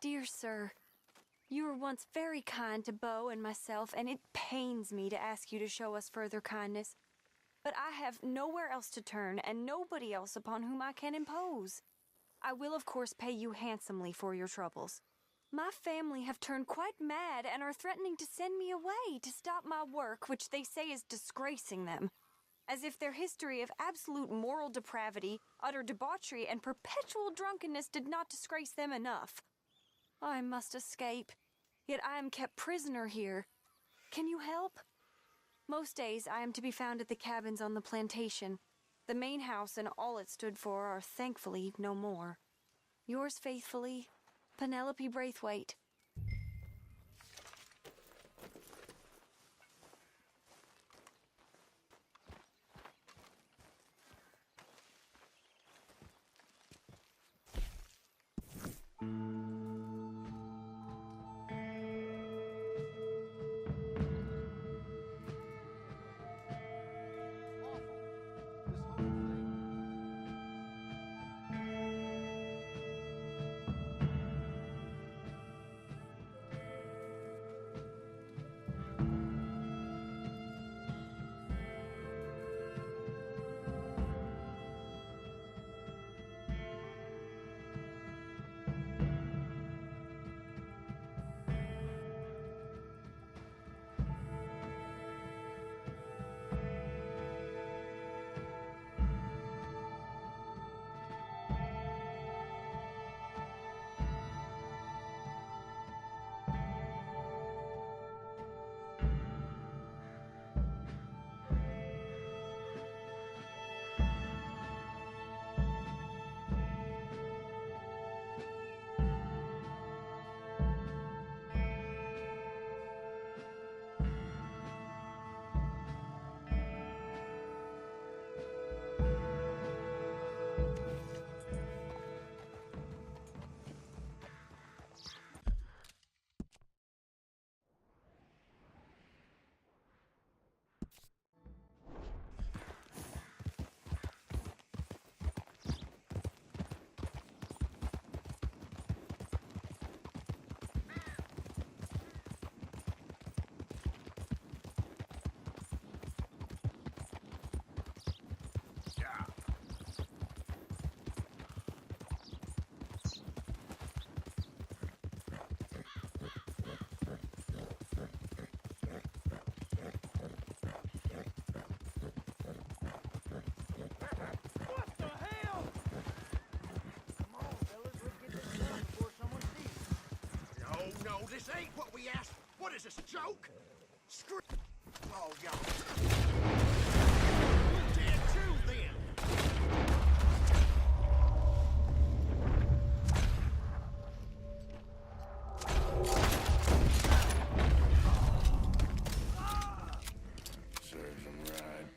dear sir, you were once very kind to Beau and myself, and it pains me to ask you to show us further kindness. But I have nowhere else to turn, and nobody else upon whom I can impose. I will, of course, pay you handsomely for your troubles. My family have turned quite mad and are threatening to send me away to stop my work, which they say is disgracing them. As if their history of absolute moral depravity, utter debauchery, and perpetual drunkenness did not disgrace them enough. I must escape, yet I am kept prisoner here. Can you help? Most days I am to be found at the cabins on the plantation. The main house and all it stood for are thankfully no more. Yours faithfully, Penelope Braithwaite. No, this ain't what we asked. What is this, a joke? Screw... Oh, y'all. You're dead too, then. Serves him right.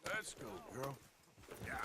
Let's go, girl. Yeah.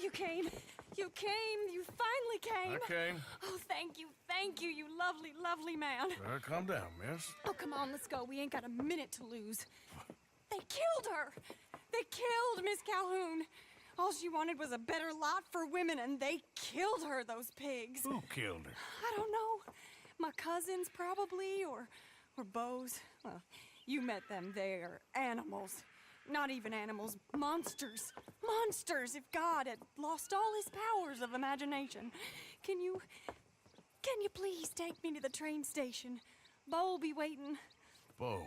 You came. You came. You finally came. I came. Oh, thank you, you lovely, lovely man. Calm down, miss. Oh, come on, let's go. We ain't got a minute to lose. They killed her. They killed Miss Calhoun. All she wanted was a better lot for women, and they killed her, those pigs. Who killed her? I don't know. My cousins, probably, or Beau's. Well, you met them. They're animals. Not even animals. Monsters. Monsters, if God had lost all his powers of imagination. Can you please take me to the train station? Beau'll be waiting. Beau,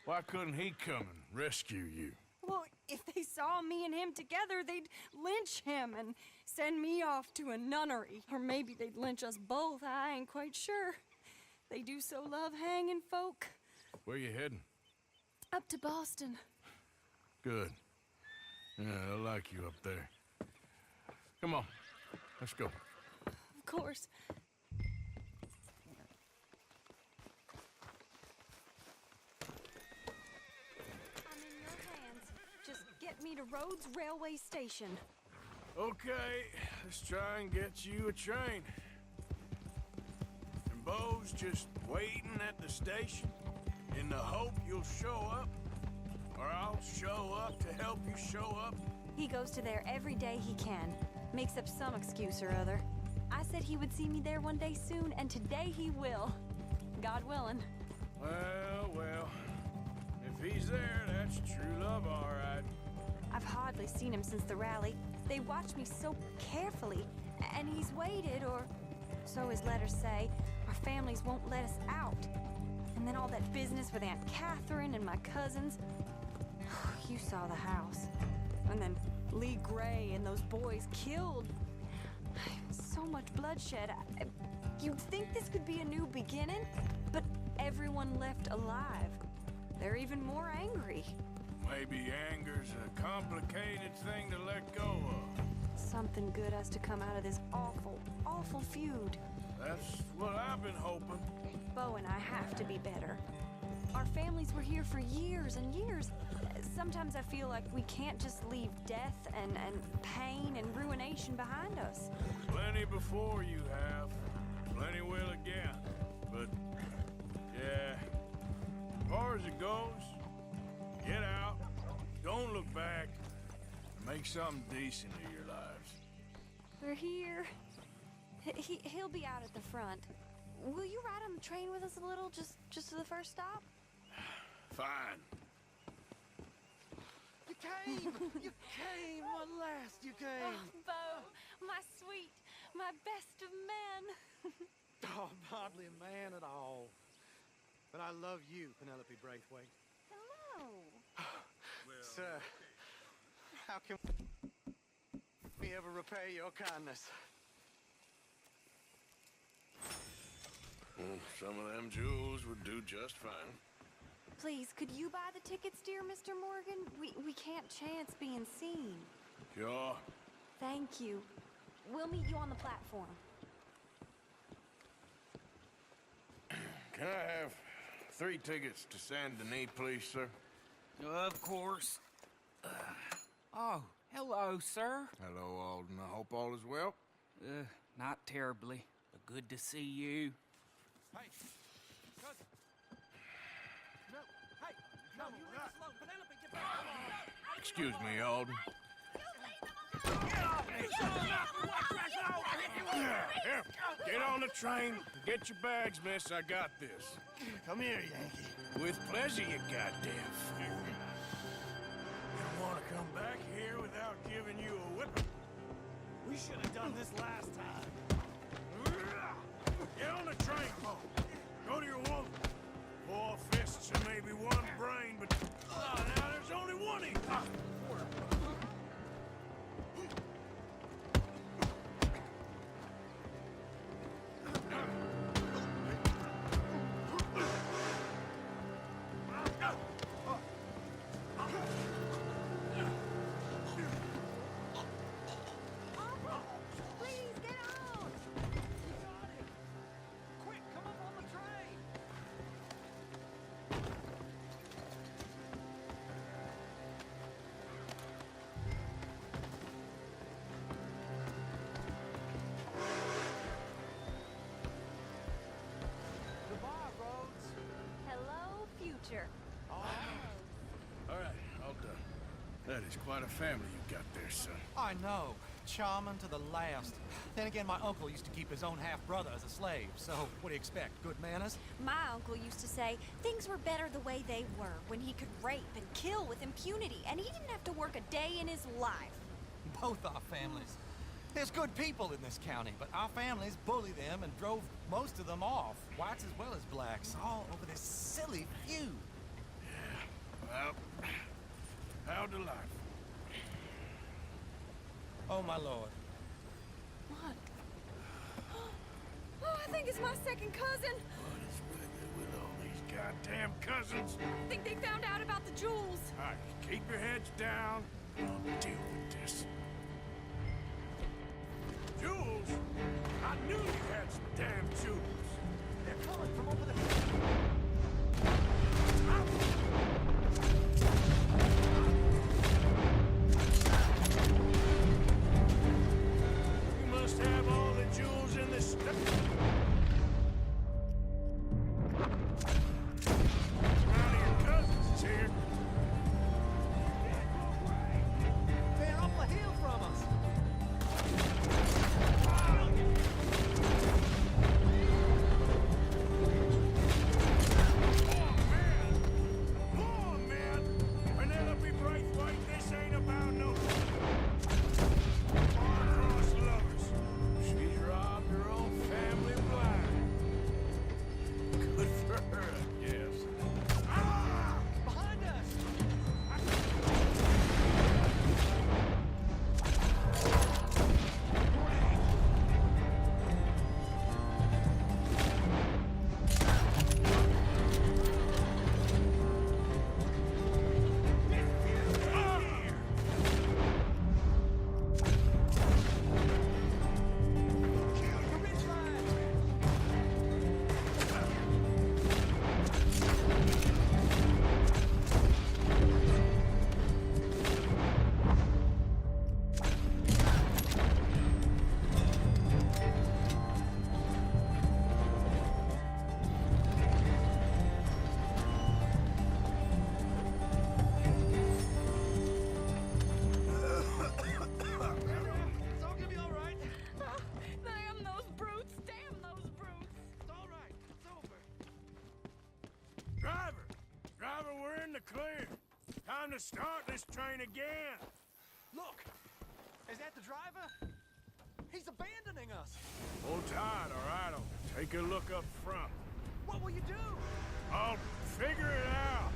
why couldn't he come and rescue you? Well, if they saw me and him together, they'd lynch him and send me off to a nunnery. Or maybe they'd lynch us both. I ain't quite sure. They do so love hanging folk. Where you heading? Up to Boston. Good. Yeah, I like you up there. Come on, let's go. Of course. I'm in your hands. Just get me to Rhodes Railway Station. Okay, let's try and get you a train. And Beau's just waiting at the station in the hope you'll show up, or I'll show up to help you show up. He goes to there every day he can. Makes up some excuse or other. I said he would see me there one day soon, and today he will. God willing. Well, if he's there, that's true love, all right. I've hardly seen him since the rally. They watch me so carefully, and he's waited, or so his letters say. Our families won't let us out. And then all that business with Aunt Catherine and my cousins. You saw the house. And then Lee Gray and those boys killed. So much bloodshed. You'd think this could be a new beginning, but everyone left alive. They're even more angry. Maybe anger's a complicated thing to let go of. Something good has to come out of this awful, awful feud. That's what I've been hoping. Beau and I have to be better. Our families were here for years and years. Sometimes I feel like we can't just leave death and pain and ruination behind us. Plenty before you have. Plenty will again. But, yeah, as far as it goes, get out, don't look back, and make something decent of your lives. We're here. He'll be out at the front. Will you ride on the train with us a little, just to the first stop? Fine. You came! You came! At last, you came! Oh, Beau, my sweet, my best of men. Oh, I'm hardly a man at all. But I love you, Penelope Braithwaite. Hello. Sir, how can we ever repay your kindness? Some of them jewels would do just fine. Please, could you buy the tickets, dear Mr. Morgan? We can't chance being seen. Sure. Thank you. We'll meet you on the platform. Can I have 3 tickets to Saint Denis, please, sir? Of course. Oh, hello, sir. Hello, Alden. I hope all is well. Not terribly, but good to see you. Hey, cousin. No, hey, no, you leave us alone. Penelope, get back. Excuse me, Alden. Here, get on the train. Get your bags, miss. I got this. Come here, Yankee. With pleasure, you goddamn fool. You don't want to come back here without giving you a whipping. We should have done this last time. Get on the train, Beau. Go to your woman. 4 fists and maybe 1 brain, but now there's only one of you. Please, get on! Quick, come up on the train. Quite a family you got there, son. I know. Charming to the last. Then again, my uncle used to keep his own half-brother as a slave, so what do you expect? Good manners? My uncle used to say things were better the way they were, when he could rape and kill with impunity, and he didn't have to work a day in his life. Both our families. There's good people in this county, but our families bullied them and drove most of them off, whites as well as blacks, all over this silly feud. Well, how delightful. Oh, my lord. What? Oh, I think it's my second cousin. What is with it with all these goddamn cousins? I think they found out about the jewels. All right, keep your heads down. I'll deal with this. Jewels? I knew you had some damn jewels. They're coming from over there. You must have all the jewels in the None of your cousins is here. They're up the hill from us. Oh, man! Penelope Braithwaite, this ain't about no star-crossed lovers. She's robbed her own family blind. Good for her, I guess. Ah! Behind us! The ridge line! It's all gonna be all right. Damn those brutes! Damn those brutes! It's all right. It's over. Driver! Driver, we're in the clear. Time to start this train again. Look! Is that the driver? He's abandoning us! Hold tight, all right? I'll take a look up front. What will you do? I'll figure it out.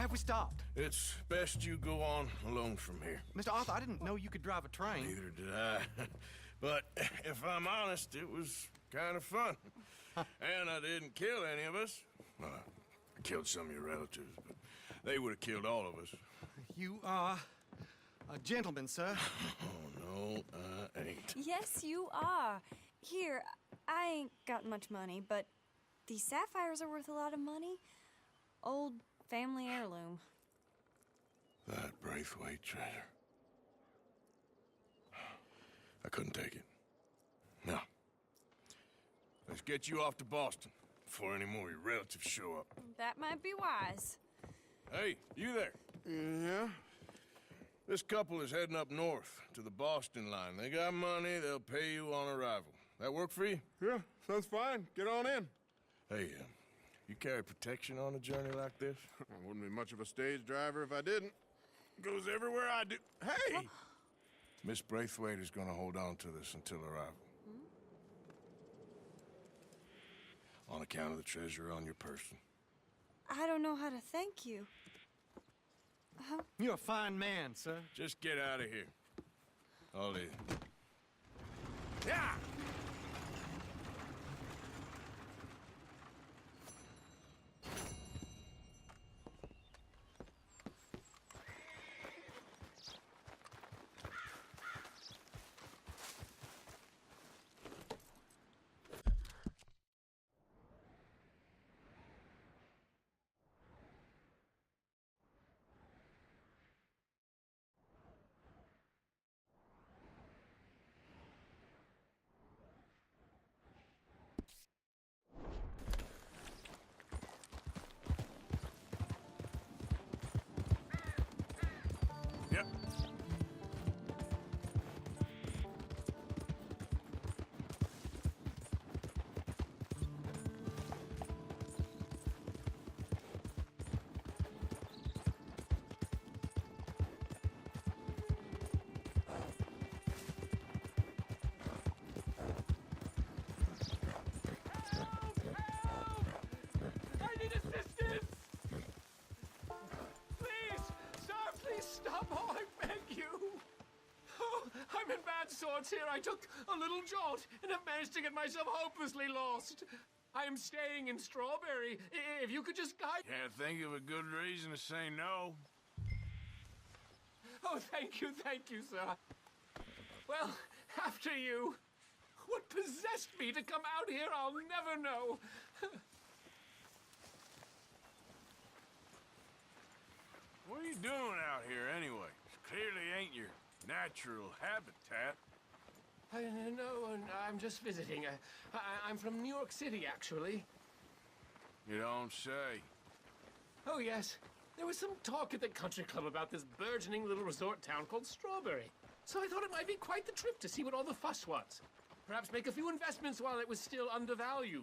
have we stopped? It's best you go on alone from here. Mr. Arthur, I didn't know you could drive a train. Neither did I. But if I'm honest, it was kind of fun. And I didn't kill any of us. Well, I killed some of your relatives, but they would have killed all of us. You are a gentleman, sir. Oh, no, I ain't. Yes, you are. Here, I ain't got much money, but these sapphires are worth a lot of money. Old family heirloom. That Braithwaite treasure. I couldn't take it. No. Let's get you off to Boston before any more of your relatives show up. That might be wise. Hey, you there? Yeah? This couple is heading up north to the Boston line. They got money, they'll pay you on arrival. That work for you? Yeah, sounds fine. Get on in. Hey, you carry protection on a journey like this? I wouldn't be much of a stage driver if I didn't. Goes everywhere I do. Hey! Miss Braithwaite is gonna hold on to this until arrival. On account of the treasure on your person. I don't know how to thank you. You're a fine man, sir. Just get out of here. I'll leave. Yeah! Yep. I need assistance! Please! Sir, please stop! Oh, I beg you! Oh, I'm in bad sorts here. I took a little jolt and have managed to get myself hopelessly lost. I am staying in Strawberry. If you could just guide... Can't think of a good reason to say no. Oh, thank you, sir. Well, after you. What possessed me to come out here, I'll never know. What are you doing out here anyway? Clearly ain't your natural habitat. No, I'm just visiting. I'm from New York City, actually. You don't say. Oh, yes. There was some talk at the country club about this burgeoning little resort town called Strawberry. So I thought it might be quite the trip to see what all the fuss was. Perhaps make a few investments while it was still undervalued.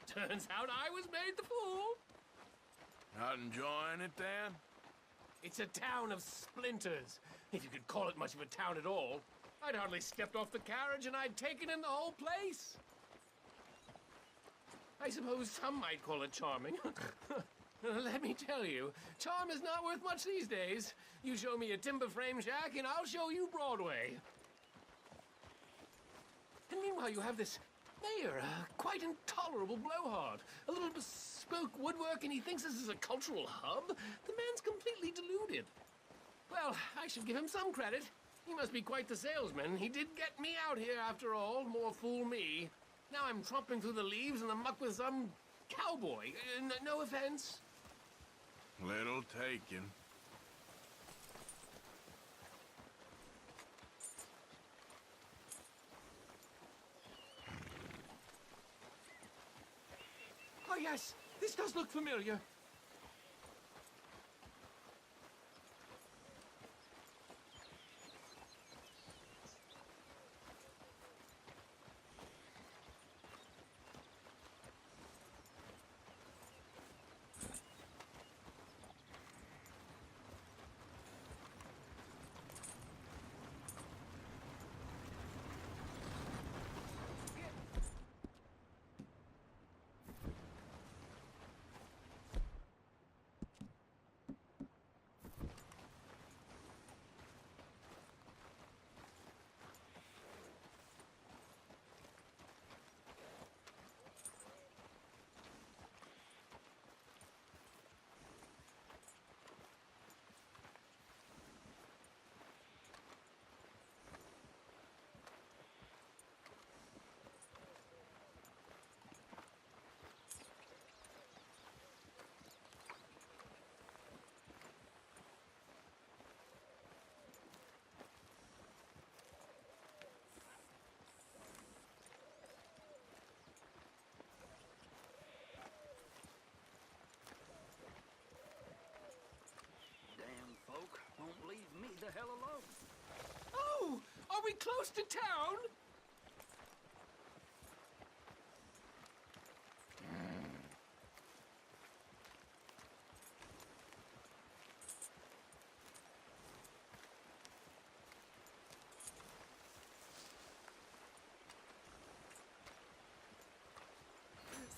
Turns out I was made the fool. Not enjoying it, then? It's a town of splinters, if you could call it much of a town at all. I'd hardly stepped off the carriage and I'd taken in the whole place. I suppose some might call it charming. Let me tell you, charm is not worth much these days. You show me a timber frame shack and I'll show you Broadway. And meanwhile, you have this mayor, a quite intolerable blowhard. A little bespoke woodwork, and he thinks this is a cultural hub? The man's completely deluded. Well, I should give him some credit. He must be quite the salesman. He did get me out here after all, more fool me. Now I'm tromping through the leaves in the muck with some cowboy. No offense. Little taken. Oh, yes, this does look familiar. the hell alone. Oh, are we close to town?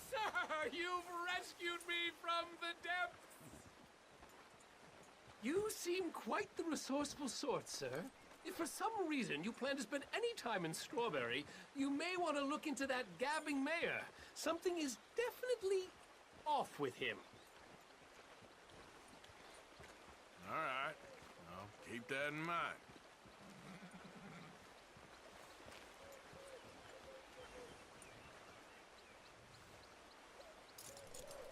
Sir, you've rescued me from the depths! You seem quite the resourceful sort, sir. If for some reason you plan to spend any time in Strawberry, you may want to look into that gabbing mayor. Something is definitely off with him. All right. I'll keep that in mind.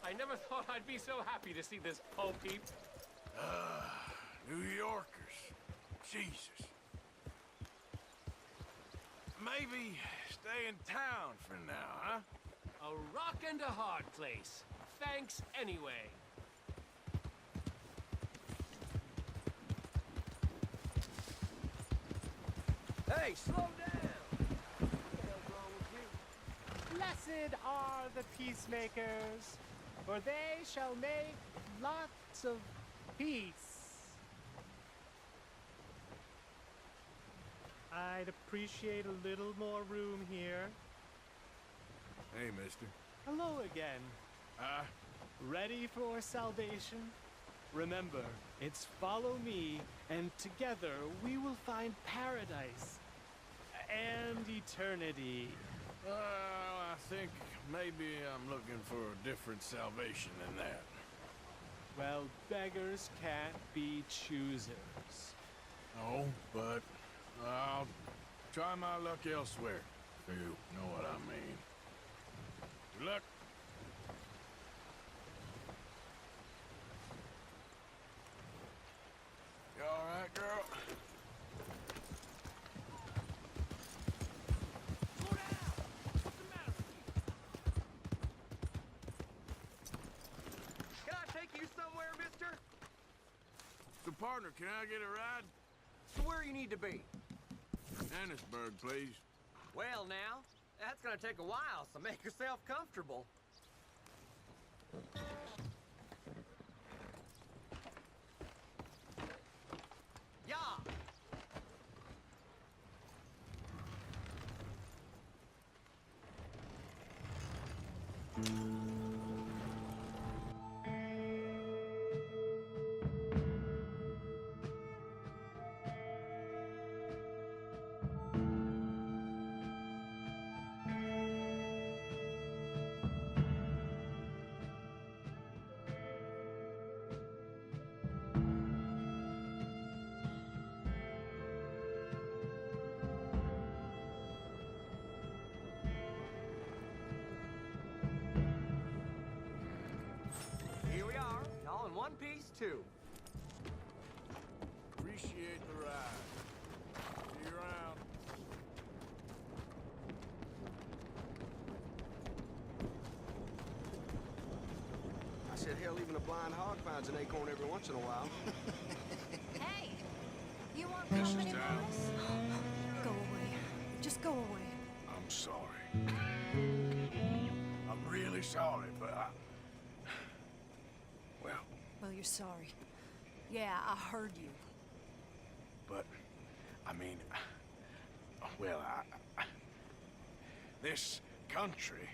I never thought I'd be so happy to see this Paul Peep. New Yorkers. Jesus. Maybe stay in town for now, huh? A rock and a hard place. Thanks anyway. Hey, slow down! What the hell's wrong with you? Blessed are the peacemakers, for they shall make lots of peace. I'd appreciate a little more room here. Hey, mister. Hello again. Ready for salvation? Remember, it's follow me, and together we will find paradise and eternity. Well, I think maybe I'm looking for a different salvation than that. Well, beggars can't be choosers. No, but I'll try my luck elsewhere, if you know what I mean. Good luck. You all right, girl? Slow down! What's the matter with you? Can I take you somewhere, mister? So, partner, can I get a ride? To where you need to be. Annisburg, please. Well, now, that's gonna take a while, so make yourself comfortable. Yeah. Here we are, all in one piece, too. Appreciate the ride. See you around. I said, hell, even a blind hog finds an acorn every once in a while. Hey! You want This is company, town. Lois? Go away. Just go away. I'm sorry. I'm really sorry, but well, Well, you're sorry. Yeah, I heard you. but, I mean, well, this country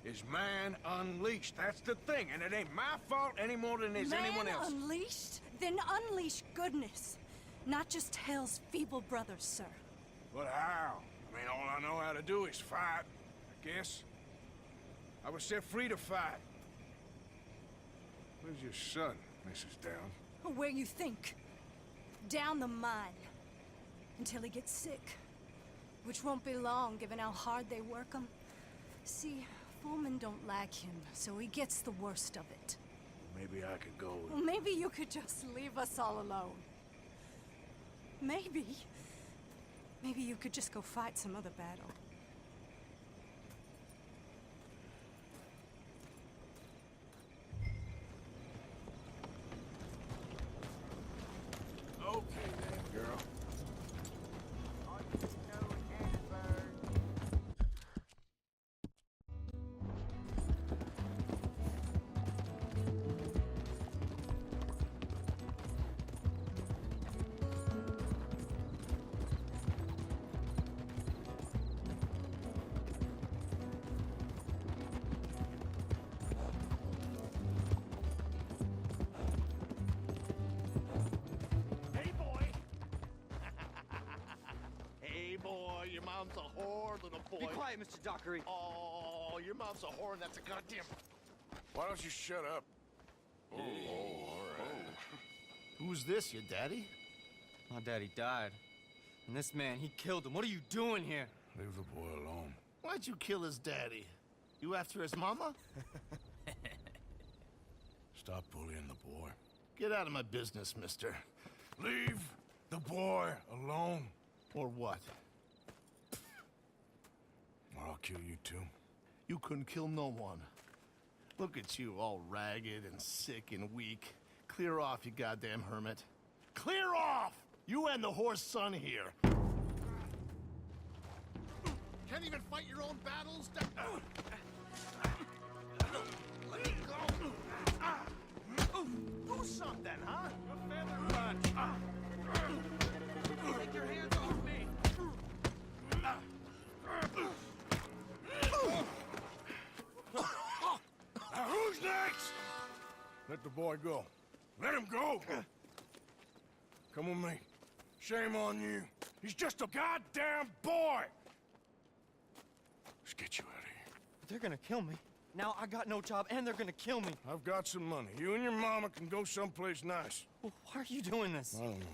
is man unleashed. That's the thing, and it ain't my fault any more than it's anyone Man else. unleashed? Then unleash goodness. Not just hell's feeble brothers, sir. But how? I mean, all I know how to do is fight, I guess. I was set free to fight. Where's your son, Mrs. Downs? Where you think? Down the mine. Until he gets sick. Which won't be long, given how hard they work him. See, foremen don't like him, so he gets the worst of it. Maybe I could go. Well, maybe you could just leave us all alone. Maybe. Maybe you could just go fight some other battle. Okay, then. your mom's a whore, little boy. Be quiet, Mr. Dockery. Oh, your mom's a whore, and that's a goddamn... Why don't you shut up? Oh, all right. Who's this, your daddy? My daddy died. And this man, he killed him. What are you doing here? Leave the boy alone. Why'd you kill his daddy? You after his mama? Stop bullying the boy. Get out of my business, mister. Leave the boy alone. Or what? Or I'll kill you too. You couldn't kill no one. Look at you, all ragged and sick and weak. Clear off, you goddamn hermit. Clear off! You and the horse son here. Can't even fight your own battles? Let me go! Do something, huh? A feather punch. Take your hands off me! Now who's next? Let the boy go. Let him go! Come with me. Shame on you. He's just a goddamn boy! Let's get you out of here. They're gonna kill me. Now I got no job and they're gonna kill me. I've got some money. You and your mama can go someplace nice. Well, why are you doing this? I don't know.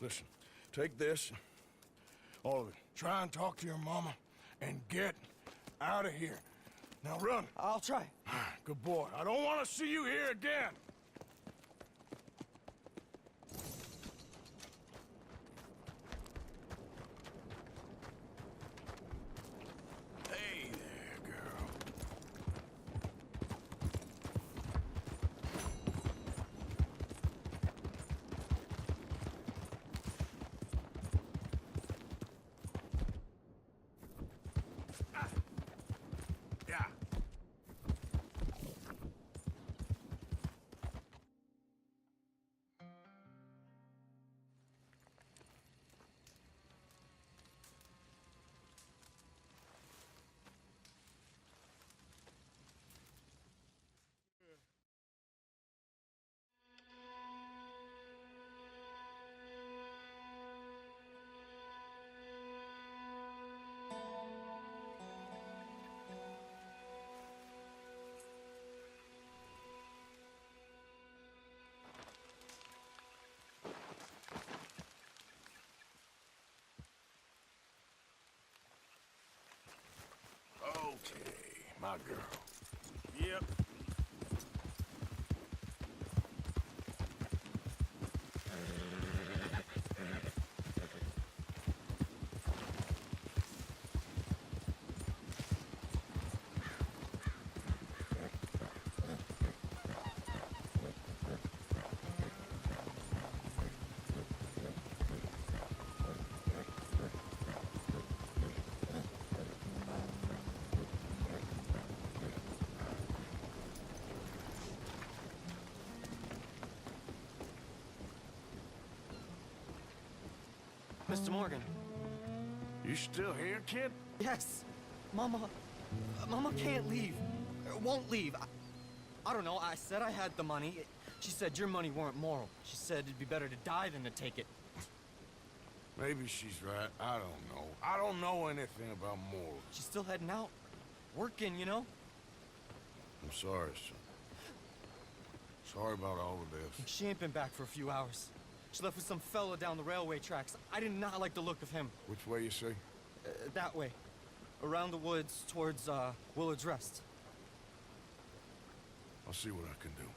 Listen, take this. All of it. Try and talk to your mama and get out of here. Now run. I'll try. Good boy. I don't want to see you here again. Hey there, girl. Yeah. Okay, my girl. Yep. Mr. Morgan. You still here, kid? Yes. Mama can't leave. Won't leave. I don't know. I said I had the money. She said your money weren't moral. She said it'd be better to die than to take it. Maybe she's right. I don't know. I don't know anything about morals. She's still heading out. Working, you know? I'm sorry, son. Sorry about all of this. She ain't been back for a few hours. She left with some fella down the railway tracks. I did not like the look of him. Which way you say? That way. Around the woods towards, Willard's Rest. I'll see what I can do.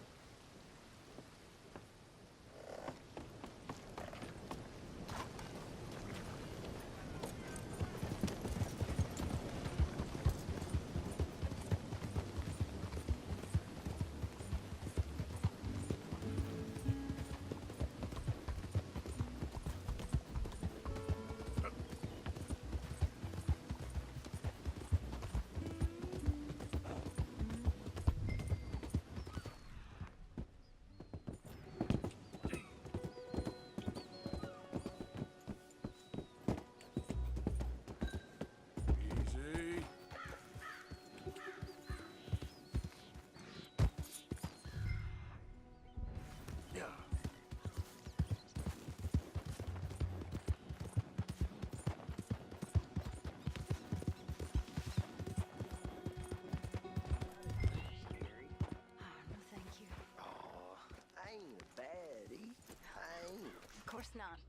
not.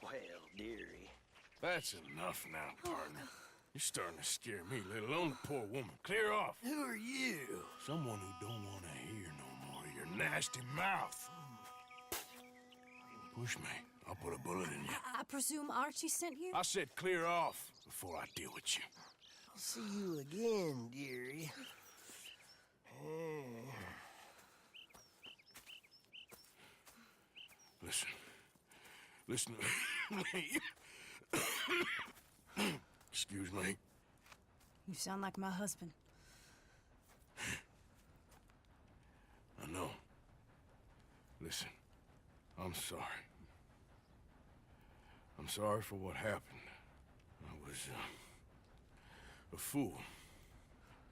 Well, dearie. That's enough now, partner. You're starting to scare me, let alone the poor woman. Clear off. Who are you? Someone who don't want to hear no more of your nasty mouth. Push me. I'll put a bullet in you. I presume Archie sent you? I said clear off before I deal with you. I'll see you again, dearie. Listen to me. Excuse me. You sound like my husband. I know. Listen, I'm sorry. I'm sorry for what happened. I was, a fool.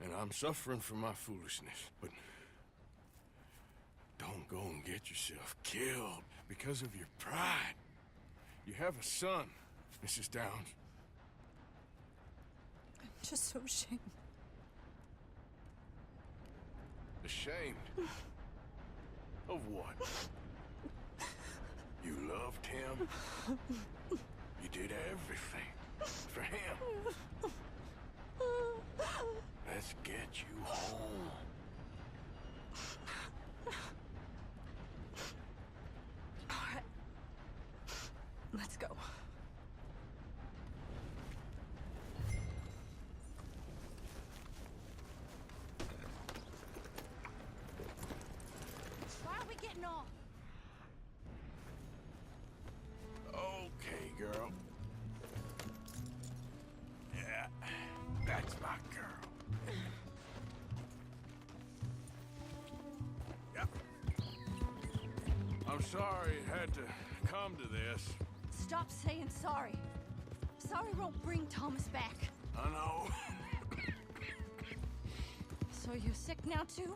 And I'm suffering for my foolishness. But don't go and get yourself killed because of your pride. You have a son, Mrs. Downs. I'm just so ashamed. Ashamed? Of what? You loved him? You did everything for him. Let's get you home. All right. Let's go. Why are we getting off? Okay, girl. Yeah, that's my girl. Yep. I'm sorry it had to come to this. Stop saying sorry. Sorry won't bring Thomas back. I know. So you're sick now too?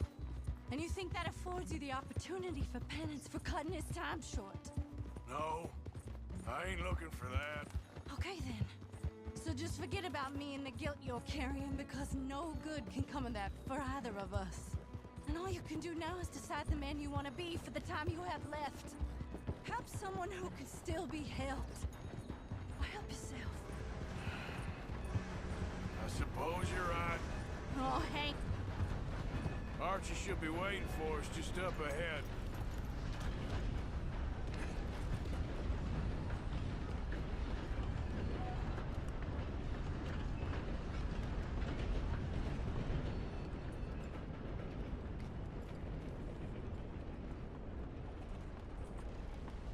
And you think that affords you the opportunity for penance for cutting his time short? No, I ain't looking for that. Okay then. So just forget about me and the guilt you're carrying, because no good can come of that for either of us. And all you can do now is decide the man you want to be for the time you have left. Help someone who can still be helped. Or help yourself. I suppose you're right. Oh, Hank. Archie should be waiting for us just up ahead.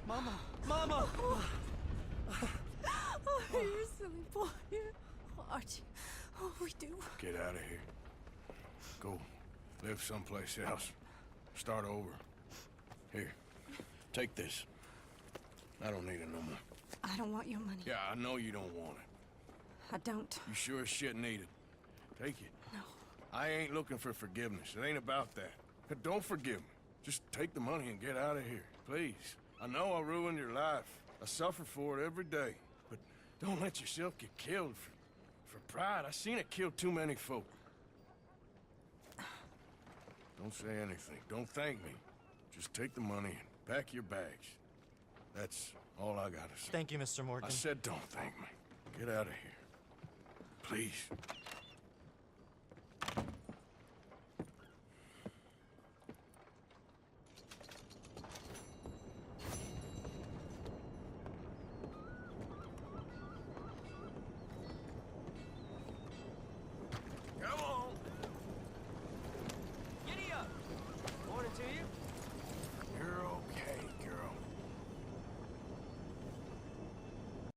Mama! Mama! Oh, you silly boy. Oh, Archie. Oh, we do. Get out of here. Go. Live someplace else. Start over. Here. Take this. I don't need it no more. I don't want your money. Yeah, I know you don't want it. I don't. You sure as shit need it. Take it. No. I ain't looking for forgiveness. It ain't about that. But don't forgive me. Just take the money and get out of here. Please. I know I ruined your life. I suffer for it every day. But don't let yourself get killed for pride. I seen it kill too many folk. Don't say anything. Don't thank me. Just take the money and pack your bags. That's all I gotta say. Thank you, Mr. Morgan. I said don't thank me. Get out of here. Please.